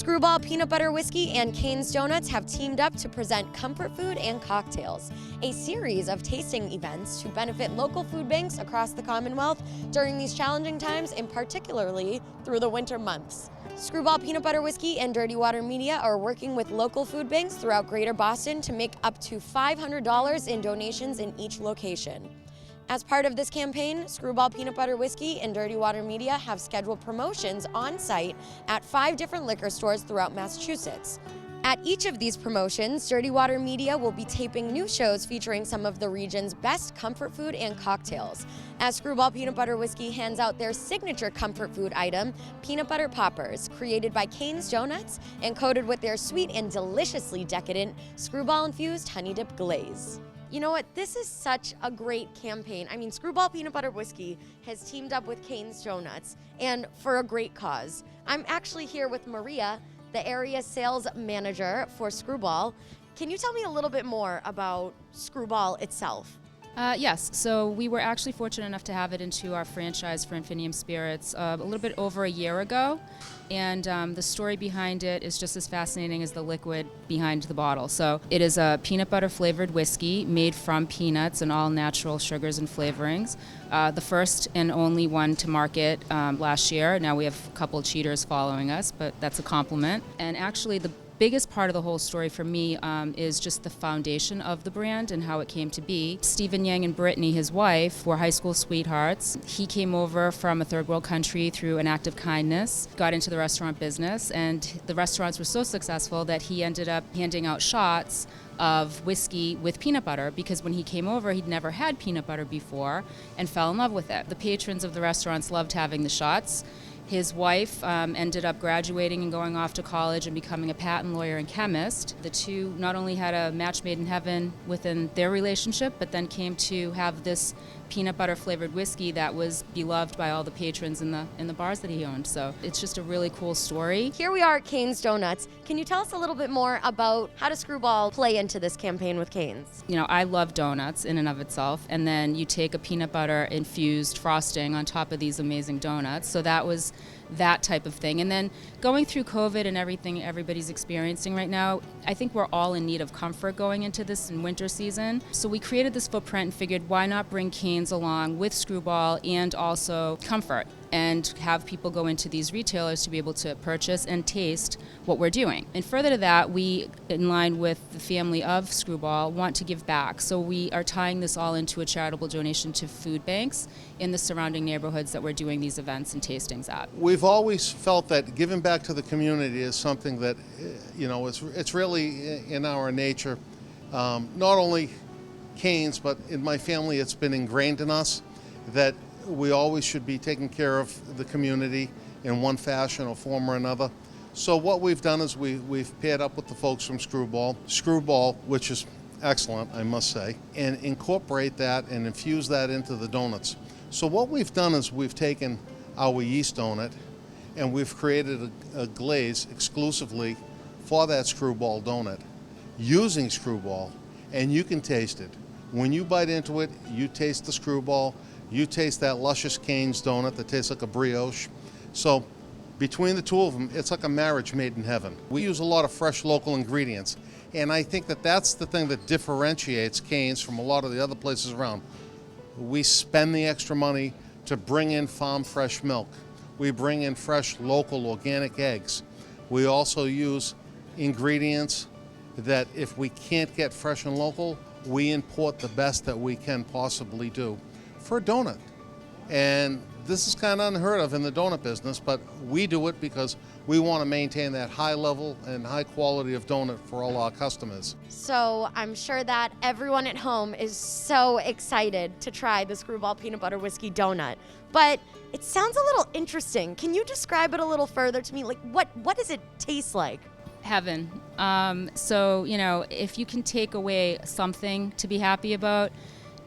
Skrewball Peanut Butter Whiskey and Kane's Donuts have teamed up to present Comfort Food and Cocktails, a series of tasting events to benefit local food banks across the Commonwealth during these challenging times, and particularly through the winter months. Skrewball Peanut Butter Whiskey and Dirty Water Media are working with local food banks throughout Greater Boston to make up to $500 in donations in each location. As part of this campaign, Skrewball Peanut Butter Whiskey and Dirty Water Media have scheduled promotions on site at 5 different liquor stores throughout Massachusetts. At each of these promotions, Dirty Water Media will be taping new shows featuring some of the region's best comfort food and cocktails, as Skrewball Peanut Butter Whiskey hands out their signature comfort food item, peanut butter poppers, created by Kane's Donuts and coated with their sweet and deliciously decadent Skrewball-infused honey dip glaze. You know what? This is such a great campaign. I mean, Skrewball Peanut Butter Whiskey has teamed up with Kane's Donuts, and for a great cause. I'm actually here with Maria, the area sales manager for Skrewball. Can you tell me a little bit more about Skrewball itself? Yes, so we were actually fortunate enough to have it into our franchise for Infinium Spirits a little bit over a year ago, and the story behind it is just as fascinating as the liquid behind the bottle. So it is a peanut butter flavored whiskey made from peanuts and all natural sugars and flavorings. The first and only one to market last year. Now we have a couple of cheaters following us, but that's a compliment. And actually the biggest part of the whole story for me is just the foundation of the brand and how it came to be. Stephen Yang and Brittany, his wife, were high school sweethearts. He came over from a third world country through an act of kindness, got into the restaurant business, and the restaurants were so successful that he ended up handing out shots of whiskey with peanut butter, because when he came over, he'd never had peanut butter before and fell in love with it. The patrons of the restaurants loved having the shots. His wife ended up graduating and going off to college and becoming a patent lawyer and chemist. The two not only had a match made in heaven within their relationship, but then came to have this peanut butter flavored whiskey that was beloved by all the patrons in the bars that he owned. So it's just a really cool story. Here we are at Kane's Donuts. Can you tell us a little bit more about how does Skrewball play into this campaign with Kane's? You know, I love donuts in and of itself, and then you take a peanut butter infused frosting on top of these amazing donuts. So that was that type of thing. And then going through COVID and everything everybody's experiencing right now, I think we're all in need of comfort going into this in winter season. So we created this footprint and figured, why not bring Kane's along with Skrewball and also comfort, and have people go into these retailers to be able to purchase and taste what we're doing. And further to that, we, in line with the family of Skrewball, want to give back. So we are tying this all into a charitable donation to food banks in the surrounding neighborhoods that we're doing these events and tastings at. We've always felt that giving back to the community is something that, you know, it's really in our nature. Not only Kane's, but in my family, it's been ingrained in us that we always should be taking care of the community in one fashion or form or another. So what we've done is we've paired up with the folks from Skrewball, which is excellent, I must say, and incorporate that and infuse that into the donuts. So what we've done is we've taken our yeast donut and we've created a glaze exclusively for that Skrewball donut using Skrewball, and you can taste it. When you bite into it, you taste the Skrewball. You taste that luscious Kane's donut that tastes like a brioche. So between the two of them, it's like a marriage made in heaven. We use a lot of fresh local ingredients, and I think that that's the thing that differentiates Kane's from a lot of the other places around. We spend the extra money to bring in farm fresh milk. We bring in fresh local organic eggs. We also use ingredients that if we can't get fresh and local, we import the best that we can possibly do for a donut. And this is kind of unheard of in the donut business, but we do it because we want to maintain that high level and high quality of donut for all our customers. So I'm sure that everyone at home is so excited to try the Skrewball Peanut Butter Whiskey donut, but it sounds a little interesting. Can you describe it a little further to me? Like what does it taste like? Heaven. So, you know, if you can take away something to be happy about,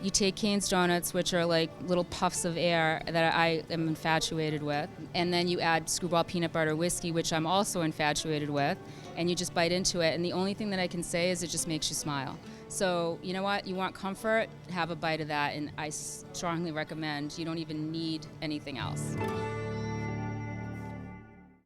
you take Kane's Donuts, which are like little puffs of air that I am infatuated with, and then you add Skrewball Peanut Butter Whiskey, which I'm also infatuated with, and you just bite into it, and the only thing that I can say is it just makes you smile. So, you know what? You want comfort? Have a bite of that, and I strongly recommend you don't even need anything else.